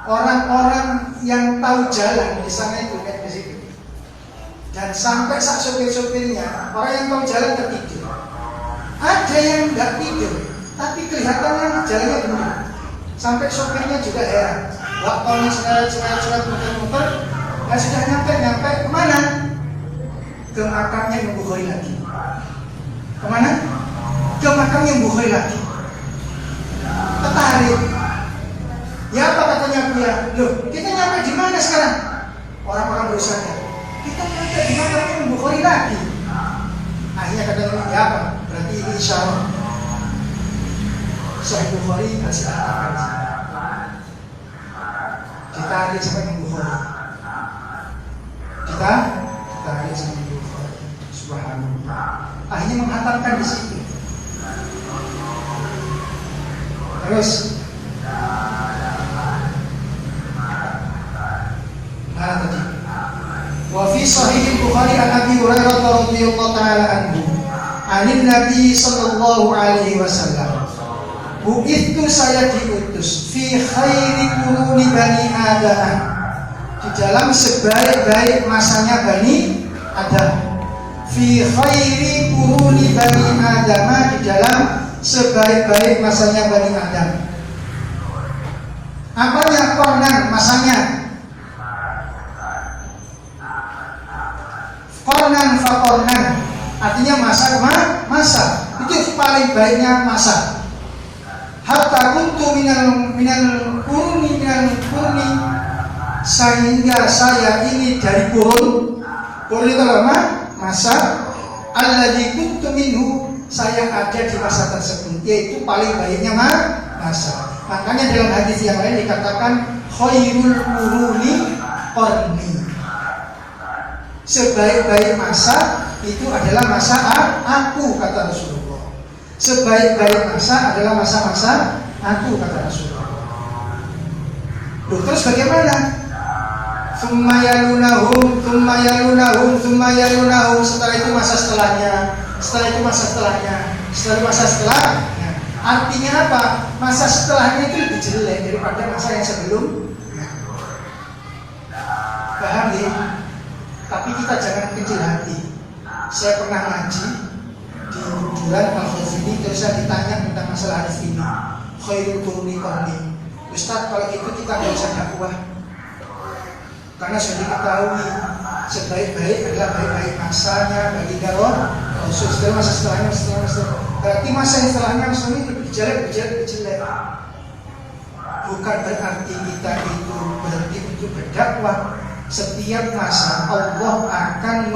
S1: Orang-orang yang tahu jalan di sana itu kayak di situ. Dan sampai sak supir-supirnya, orang yang tahu jalan tertidur. Ada yang nggak tidur, tapi kelihatannya jalannya benar. Sampai supirnya juga heran. Waktunya sudah muter-muter, dan sudah nyampe kemana? Ke makamnya Imam Bukhari lagi. Kemana? Ke makamnya Imam Bukhari lagi. Tertarik. Ya apa katanya Buya? Loh, kita nyampe di mana sekarang? Orang-orang berusaha. Kita nyampe di mana Imam Bukhari lagi? Akhirnya katanya, ya apa? Berarti ini insyaallah Sahih Bukhari kasih apa? Ditarik sampai Imam Bukhari. Ditarik sampai Imam Bukhari. Subhanallah. Akhirnya menghantarkan di situ. Terus tadi. Wa fi Sahih Bukhari an Abi Hurairah radhiyallahu taala anhu, anin Nabi sallallahu alaihi wasallam, bu'ithu, saya diutus fi khairi quruni bani Adam, di dalam sebaik-baik masanya Bani Adam. Fi khairi quruni bani Adam, di dalam sebaik-baik masanya Bani Adam. Apanya kornan masanya? Kornan fakornan, artinya masa itu paling baiknya masa. Hatta kuntu minal kurni sehingga saya ini dari kurun itu apa? Masa alladzi kuntu minhu, saya ada di masa tersebut, yaitu paling baiknya masa. Makanya dalam hadis yang lain dikatakan khairul quruni qarni, sebaik-baik masa itu adalah masa aku, kata Rasulullah. Sebaik-baik masa adalah masa-masa aku, kata Rasulullah. Loh, terus bagaimana? Tsumma yalunahum, setelah itu masa setelahnya, setelah itu masa setelahnya, setelah itu masa setelahnya. Artinya apa? Masa setelahnya itu lebih jelek daripada masa yang sebelum. Paham ya? Tapi kita jangan kecil hati. Saya pernah ngaji di bulan Al-Khazini, terus saya ditanya tentang masalah hadis ini. khairul quruni qarni. Ustaz, kalau itu kita nggak usah dakwah, karena sudah diketahui sebaik-baik adalah baik-baik masanya bagi dakwah Rasul. Setelah masa setelahnya, berarti masa yang setelahnya Rasul itu lebih jelek. Bukan berarti kita itu berhenti untuk berdakwah. Setiap masa Allah akan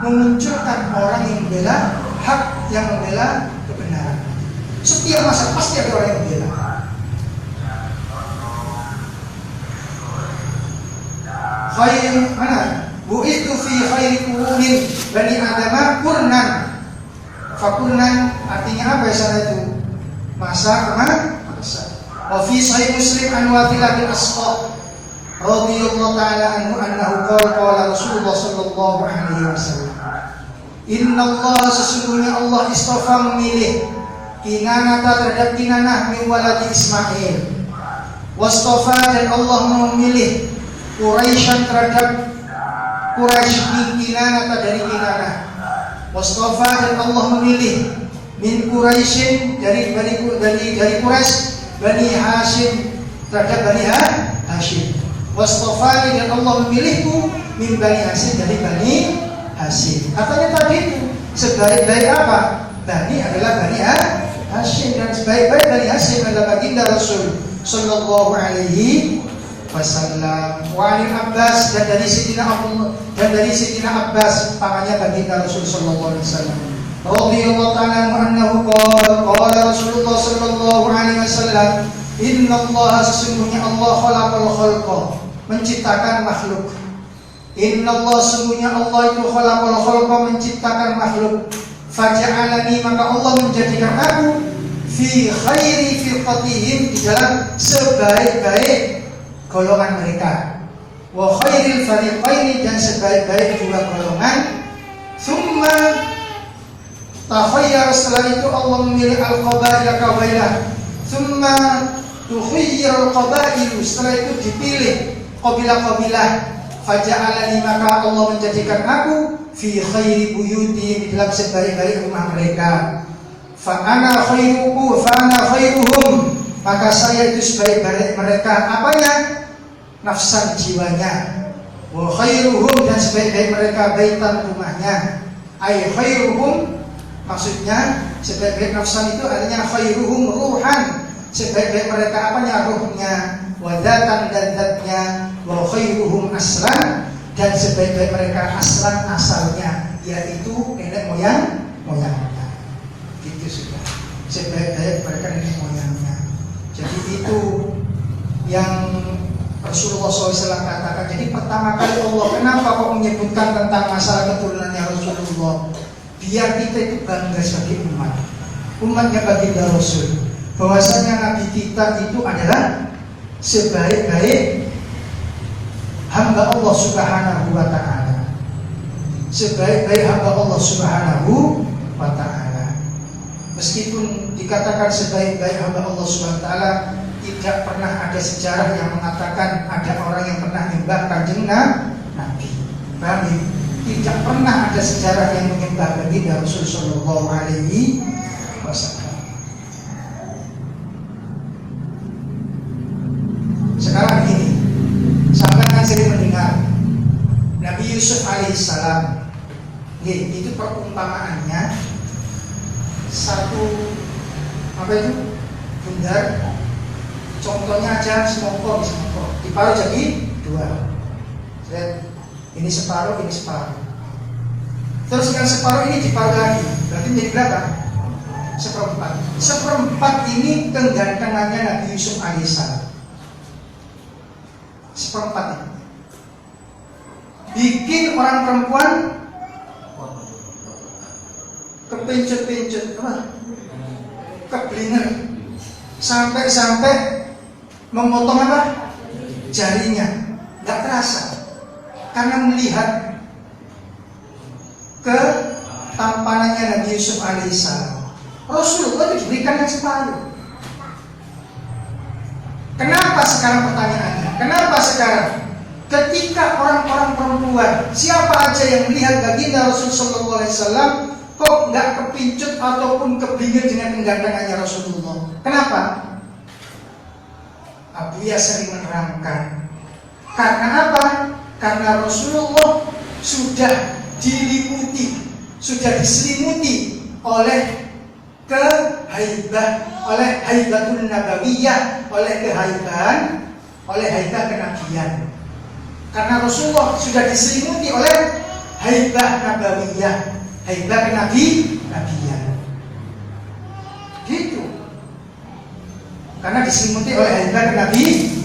S1: memunculkan orang yang membela hak, yang membela kebenaran. Setiap masa pasti ada orang yang membela. Khair mana? Bu'ithu fi khairi qurunin bani adama qurnan. Fakurnan artinya apa ya sana itu? Masa kemana? Masa. Wa fi sahih Muslim an Wathillah bin Asqa radhiyallahu ta'ala anhu annahu qala Rasulullah sallallahu alaihi wasallam, Inna Allah, sesungguhnya Allah istafa memilih Kinanata terhadap Kinanah min waladi Ismail, wastafa dan Allah memilih Quraisyan terhadap Quraisy min Kinanata dari Kinanah, wastafa dan Allah memilih min Quraisyin dari Quraisy Bani Hashim terhadap Bani Hashim, wastafa dan Allah memilihku min Bani Hashim dari Bani Hashim. Katanya tadi itu sebaik-baik apa? Bani adalah Bani Hashim, dan sebaik-baik Bani Hashim adalah baginda Rasul sallallahu alaihi wasallam. Wa an Abbas, dan dari Sayyidina Abbas pamannya baginda Rasul sallallahu alaihi wasallam. Radhiyallahu ta'ala anhu qala Rasulullah sallallahu alaihi wasallam, Inna Allah, sesungguhnya Allah khalaqal khalqa, menciptakan makhluk. Inna Allah, sesungguhnya Allah itu khalaqal khalqa, menciptakan makhluk. Faja'alani, maka Allah menjadikan aku fi khairi firqatihim, di dalam sebaik-baik golongan mereka. Wa khairil fariqaini, dan sebaik-baik dua golongan. Tsumma takhayyar, setelah itu Allah memilih al-qabaila qabailah. Tsumma tukhayyar al-qabailu, setelah itu dipilih qabilah-qabilah. Faja'alani, maka Allah menjadikan aku fi khairi buyuti, di dalam sebaik-baik rumah mereka. Fa ana khairuhum, maka saya itu sebaik-baik mereka. Apanya? Nafsan, jiwanya. Wa khairuhum, dan sebaik-baik mereka baitan, rumahnya. Ay khairuhum, maksudnya sebaik-baik nafsan itu artinya khairuhum ruhan, sebaik-baik mereka apanya? Ruhnya. Wadatan, dan zatnya. Wa khairuhum aslan, dan sebaik-baik mereka aslan, asalnya, yaitu nenek moyangnya. Gitu sudah, sebaik-baik mereka nenek moyangnya. Jadi itu yang Rasulullah SAW katakan. Jadi pertama kali Allah kenapa kok menyebutkan tentang masalah keturunannya Rasulullah? Biar kita itu bangga sebagai umatnya baginda Rasul, bahwasanya Nabi kita itu adalah sebaik-baik hamba Allah Subhanahu wa ta'ala, sebaik-baik hamba Allah Subhanahu wa ta'ala. Meskipun dikatakan sebaik-baik hamba Allah Subhanahu wa ta'ala, tidak pernah ada sejarah yang mengatakan ada orang yang pernah menyembah kanjeng Nabi. Paham? Tidak pernah ada sejarah yang menyembah baginda Rasul sallallahu alaihi wasallam. Sekarang ini, sampai kan sering mendengar Nabi Yusuf alaihissalam. Itu perumpamaannya satu apa itu? Bundar. Contohnya aja semongko, diparuh jadi dua. Ini separuh, ini separuh. Terus yang separuh ini diparuh lagi, berarti menjadi berapa? Seperempat. Seperempat ini kegantengannya Nabi Yusuf alaihissalam. Seperempat ini bikin orang perempuan kepencut-pencut, keblinger, sampai memotong apa? Jarinya, nggak terasa, karena melihat ketampanannya Nabi Yusuf alaihissalam. Rasulullah itu diberikan yang separuh. Kenapa sekarang pertanyaannya? Kenapa sekarang? Ketika orang-orang perempuan, siapa aja yang melihat baginda Rasul sallallahu alaihi wasallam, kok nggak
S2: kepincut ataupun kebingung dengan kegantengannya Rasulullah. Kenapa? Abuya sering menerangkan. Karena apa? Karena Rasulullah sudah diselimuti oleh oleh haibatun nabawiyah, oleh haibah kenabian. Karena Rasulullah sudah diselimuti oleh haibah nabawiyah, haibah kenabian. Gitu. Karena diselimuti oleh haibah kenabian.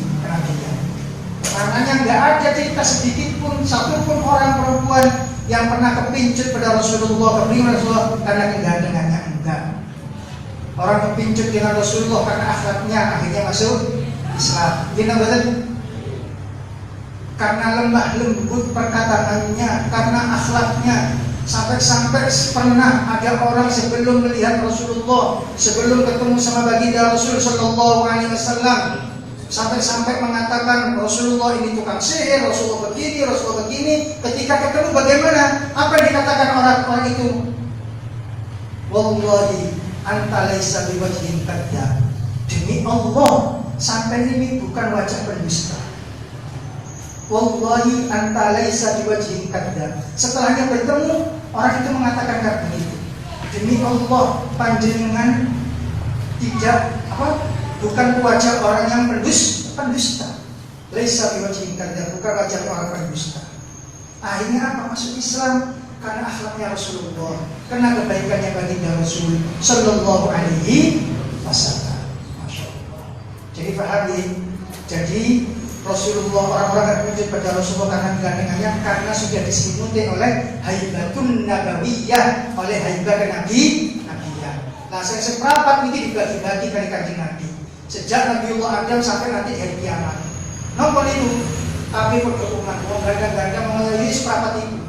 S2: Makanya nggak ada cerita sedikit pun, satu pun orang perempuan yang pernah kepincut pada Rasulullah, karena kegantengannya, enggak. Orang kepincut dengan Rasulullah karena akhlaknya, akhirnya masuk Islam. Gimana betul? Karena lemah lembut perkataannya, karena akhlaknya, sampai pernah ada orang sebelum melihat Rasulullah, sebelum ketemu sama baginda Rasul Sallallahu Alaihi Wasallam, sampai mengatakan Rasulullah ini tukang sihir, Rasulullah begini. Ketika ketemu bagaimana? Apa yang dikatakan orang itu? Wallahi anta laisa biwajhin kadzdzab. Demi Allah, sampai ini bukan wajah pendusta. Wallahi anta laisa biwajhin kadzdzab. Setelahnya bertemu, orang itu mengatakan kayak begitu. Demi Allah, panjenengan bukan wajah orang yang pendusta. Laisa biwajhin kadzdzab, bukan wajah orang pendusta. Akhirnya apa? Masuk Islam karena akhlaknya Rasulullah, karena kebaikannya baginda Rasul Sallallahu Alaihi Wasallam. Masya Allah. Jadi pahami. Jadi Rasulullah, orang-orang yang menuju pada Rasulullah karena kegantengannya, karena sudah diselimuti oleh haibatun nabawiyah, oleh haibah kenabian. Nah, saya seperapat ini dibagi-bagi kali kanjeng Nabi. Sejak Nabiullah Adam sampai nanti hari kiamat. Nomor itu, tapi perkepungan, ganda-ganda mengalami seperapat itu.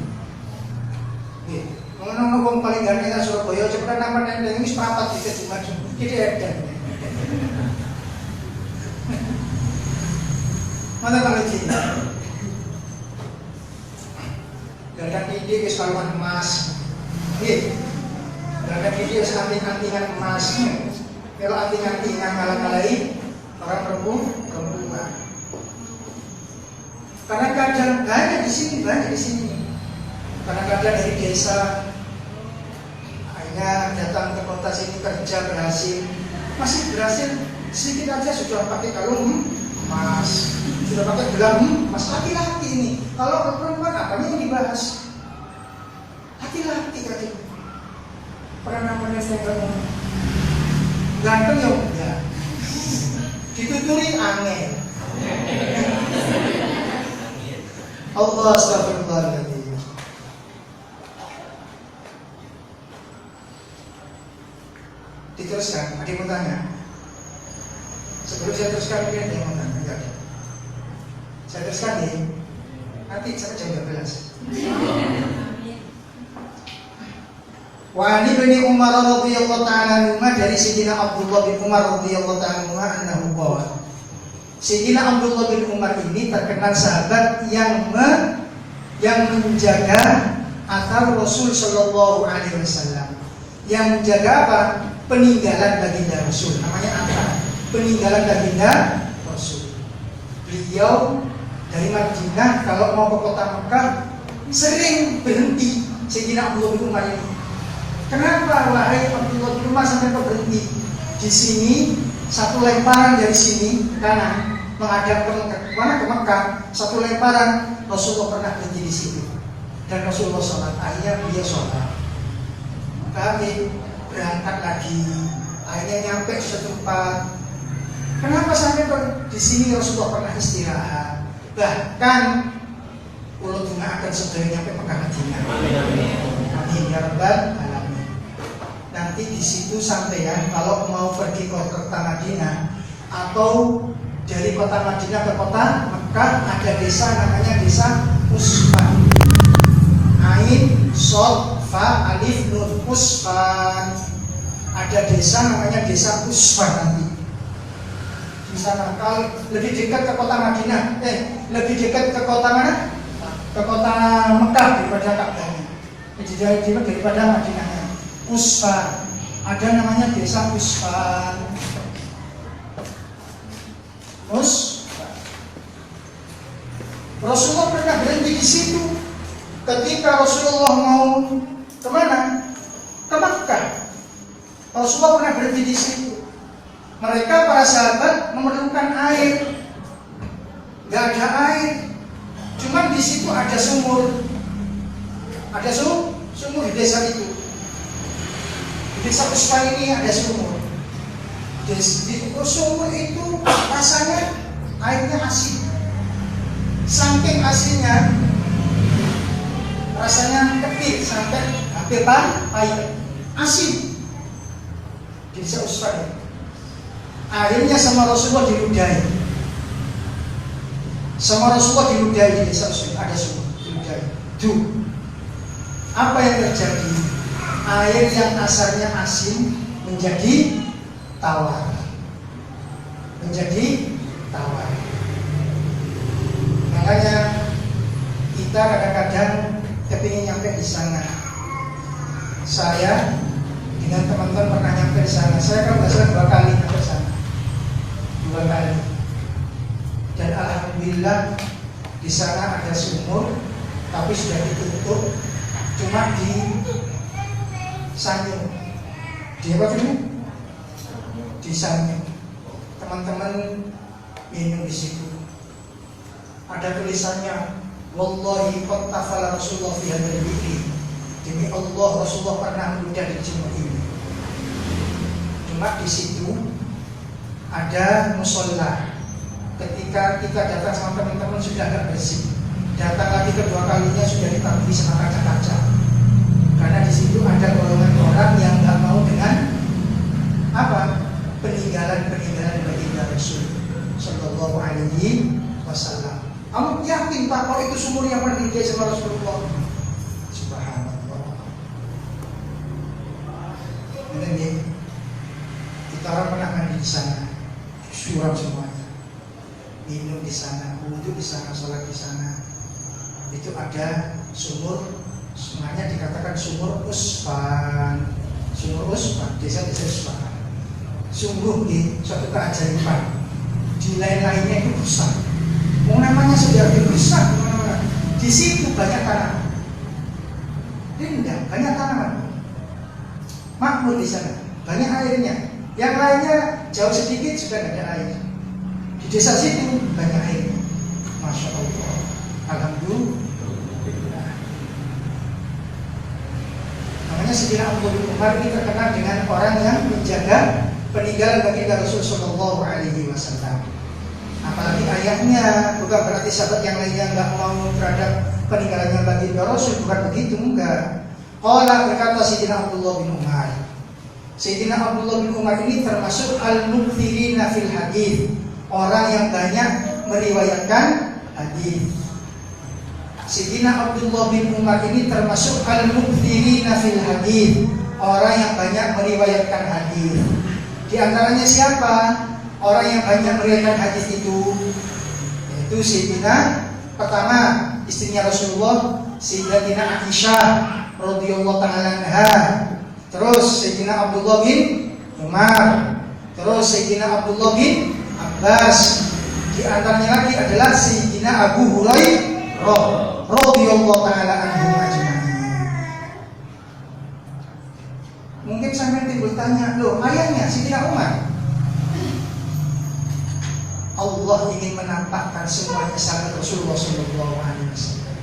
S2: Mengenai orang paling gandengnya Surabaya, sebenarnya nama nendeng ini seperapat di kejumat, jadi ada. Mana kalau ini? Gandang ini keseluruhan emas. Gandang ini anting-antingan emas. Kalau anting-antingan ngalah-ngalahin orang perempuan. Karena kadang banyak di sini. Karena kadang dari desa akhirnya datang ke kota sini kerja berhasil, masih berhasil sedikit aja sudah pakai kalung emas, sudah pakai gelang emas. Laki-laki ini, kalau perempuan apanya yang dibahas? Laki-laki tadi. Pernah saya ganteng ya enggak, dituturi angin. Allah astagfirullahaladzim. Diteruskan, ada yang mau tanya? Sebelum saya teruskan, mungkin ada yang mau tanya? Enggak. Saya teruskan nih, nanti sampai jam 12. Wa ali bin Umar radhiyallahu ta'ala anhu, dari Sayyidina Abdullah bin Umar radhiyallahu ta'ala anhu qala. Sayyidina Abdullah bin Umar ini terkenal sahabat yang menjaga atar Rasul Sallallahu Alaihi Wasallam, yang menjaga apa? Peninggalan baginda Rasul, namanya apa? Peninggalan baginda Rasul. Beliau dari Madinah kalau mau ke kota Mekah sering berhenti. Sayyidina Abdullah bin Umar ini. Kenapa wahai Abdullah bin Umar sampai berhenti? Di sini satu lemparan dari sini kanan menghadap ke mana, ke Mekah, satu lemparan Rasulullah pernah berhenti di situ dan Rasulullah sholat. Akhirnya beliau sholat. Kami berangkat lagi, akhirnya nyampe suatu tempat. Kenapa sampai di sini Rasulullah pernah istirahat? Bahkan ulo akan segera nyampe Mekah Madinah. Amin ya rabbal alamin. Nanti di situ sampean kalau mau pergi ke kota Madinah atau dari kota Madinah ke kota Mekah, ada desa namanya desa Usfan. Ain, Shad, Fa, Alif, Nun, Usfan. Ada desa namanya desa Usfan nanti. Di sana kalau lebih dekat ke kota Madinah, lebih dekat ke kota mana? Ke kota Mekah daripada Ka'bah. Daripada Madinahnya. Usfan. Ada namanya desa Usfan. Rasulullah pernah berhenti di situ ketika Rasulullah mau kemana? Ke Makkah. Rasulullah pernah berhenti di situ. Mereka para sahabat memerlukan air, nggak ada air. Cuman di situ ada sumur, ada sumur di desa itu. Di desa Usfan ini ada sumur. Di sumur itu rasanya airnya asin. Saking asinnya, rasanya kepit sampai hampir pahit, asin. Di desa Usfan. Akhirnya sama Rasulullah diludahi. Sama Rasulullah diludahi di desa Usfan. Ada sumur diludahi. Tuh, apa yang terjadi? Air yang asalnya asin menjadi tawar. Menjadi tawar. Makanya kita kadang-kadang kepingin nyampe di sana. Saya dengan teman-teman pernah nyampe di sana. Saya kalau nggak salah 2 kali nyampe sana, 2 kali. Dan alhamdulillah di sana ada sumur, tapi sudah ditutup, cuma di sanyung. Di apa dulu? Di sanyung. Teman-teman minum di situ. Ada tulisannya, wallahi qad tafala Rasulullah fi hadzal bi'ri. Demi Allah, Rasulullah pernah meludah di sumur ini. Cuma di situ ada musola. Ketika kita datang sama teman-teman sudah agak bersih. Datang lagi kedua kalinya sudah ditabuhi sama kaca-kaca. Karena di situ ada golongan orang yang nggak mau dengan apa? Peninggalan baginda Rasul Sallallahu Alaihi Wasallam. Kamu yakin Pak kalau itu sumur yang pernah digawe sama Rasulullah? Subhanallah. Ini kita orang pernah mandi di sana, suram semuanya, minum di sana, wudhu di sana, sholat di sana. Itu ada sumur, semuanya dikatakan sumur Usfan. Sumur Usfan, desa-desa Usfan. Sungguh di suatu keajaiban. Di lain-lainnya itu rusak. Mau namanya sudah rusak, di situ banyak tanaman. Rindang, banyak tanaman. Makmur di sana, banyak airnya. Yang lainnya jauh sedikit sudah tidak ada air. Di desa situ banyak air. Masya Allah. Alhamdulillah. Namanya Sayyidina Abu Umar ini terkenal dengan orang yang menjaga peninggalan baginda Rasul Sallallahu Alaihi Wasallam. Apalagi ayahnya, bukan berarti sahabat yang lainnya nggak mau terhadap peninggalannya baginda Rasul, bukan begitu, enggak. Qala berkata Sayyidina Abdullah bin Umar. Sayyidina Abdullah bin Umar ini termasuk al-mukthirina fil hadis, orang yang banyak meriwayatkan hadis. Sayyidina Abdullah bin Umar ini termasuk al-mukthirina fil hadis, orang yang banyak meriwayatkan hadis. Di antaranya siapa? Orang yang banyak meriwayatkan hadis itu yaitu Sayyidina, pertama istrinya Rasulullah, Sayyidatina Aisyah radhiyallahu ta'ala anha. Terus Sayyidina Abdullah bin Umar. Terus Sayyidina Abdullah bin Abbas. Di antaranya lagi adalah Sayyidina Abu Hurairah radhiyallahu ta'ala anhu ajma'in. Mungkin sampai timbul tanya, loh ayahnya Sayyidina Umar. Allah ingin menampakkan semuanya sahabat Rasulullah Sallallahu Alaihi Wasallam.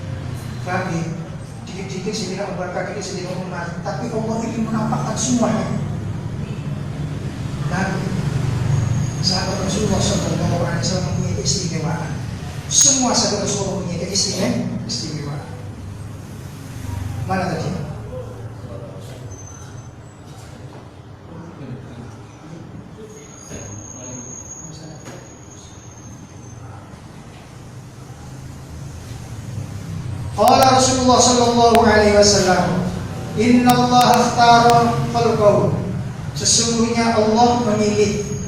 S2: Tapi dikit-dikit Sayyidina Abu Bakar, dikit Sayyidina Umar, tapi Allah ingin menampakkan semuanya. Dan sahabat Rasulullah Sallallahu Alaihi Wasallam mempunyai keistimewaan. Semua sahabat Rasulullah mempunyai keistimewaan. Mana tadi? Qala Rasulullah sallallahu alaihi wasallam, "Inna Allah ikhtara khalqahu." Sesungguhnya Allah memilih